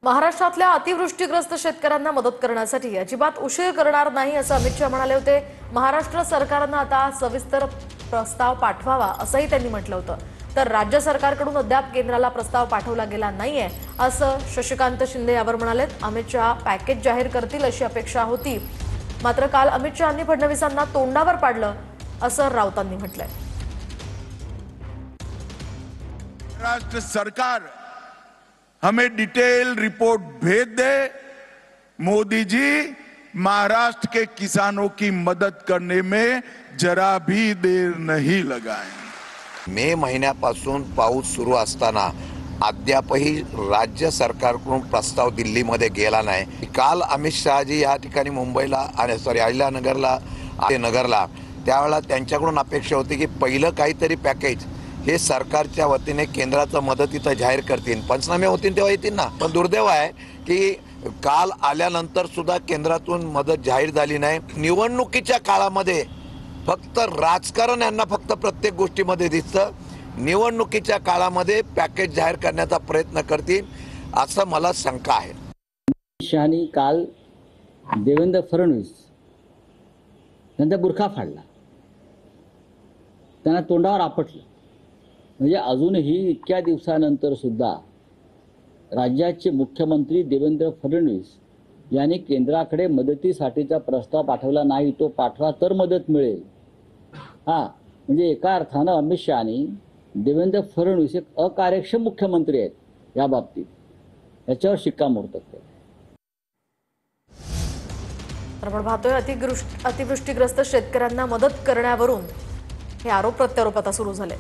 महाराष्ट्रातल्या अतिवृष्टीग्रस्त शेतकऱ्यांना मदत करण्यासाठी अजिबात उशीर करणार नाही असं अमित शहा म्हणाले होते। महाराष्ट्र सरकारनं आता सविस्तर प्रस्ताव पाठवावा असंही त्यांनी म्हटलं होतं। तर राज्य सरकारकडून अद्याप केंद्राला प्रस्ताव पाठवला गेला नाहीये असं शशिकांत शिंदे यावर म्हणाले। अमित शहा पॅकेज जाहीर करतील अशी अपेक्षा होती, मात्र काल अमित शहांनी फडणवीसांना तोंडावर पाडलं असं राऊतांनी म्हटलंय। महाराष्ट्र सरकार हमें डिटेल रिपोर्ट भेज दे। मोदी जी महाराष्ट्र के किसानों की मदद करने में जरा भी देर नहीं लगाएं। मे महिन्यापासून पाऊस सुरू असताना अद्यापही राज्य सरकारकडून प्रस्ताव दिल्लीमध्ये गेला नाही। काल अमित शहाजी या ठिकाणी मुंबईला आणि अहिल्यानगरला त्यावेळेला त्यांच्याकडून अपेक्षा होती की पहिलं काहीतरी पॅकेज हे सरकारच्या वतीने केंद्राचं मदत इथं जाहीर करतील, पंचनामे होतील तेव्हा येतील ना। पण दुर्दैव आहे की काल आल्यानंतर सुद्धा केंद्रातून मदत जाहीर झाली नाही। निवडणुकीच्या काळामध्ये फक्त राजकारण यांना फक्त प्रत्येक गोष्टीमध्ये दिसतं। निवडणुकीच्या काळामध्ये पॅकेज जाहीर करण्याचा प्रयत्न करतील असं मला शंका आहे। शहानी काल देवेंद्र फडणवीस यांचा बुरखा फाडला, त्यांना तोंडावर आपटलं। म्हणजे अजूनही इतक्या दिवसानंतर सुद्धा राज्याचे मुख्यमंत्री देवेंद्र फडणवीस यांनी केंद्राकडे मदतीसाठीचा प्रस्ताव पाठवला नाही। तो पाठवा तर मदत मिळेल। म्हणजे एका अर्थानं अमित शहानी देवेंद्र फडणवीस एक अकार्यक्षम मुख्यमंत्री आहेत या बाबतीत, याच्यावर शिक्कामोर्तब केलं। आपण पाहतोय अतिवृष्टीग्रस्त शेतकऱ्यांना मदत करण्यावरून हे आरोप प्रत्यारोप आता सुरू झाले।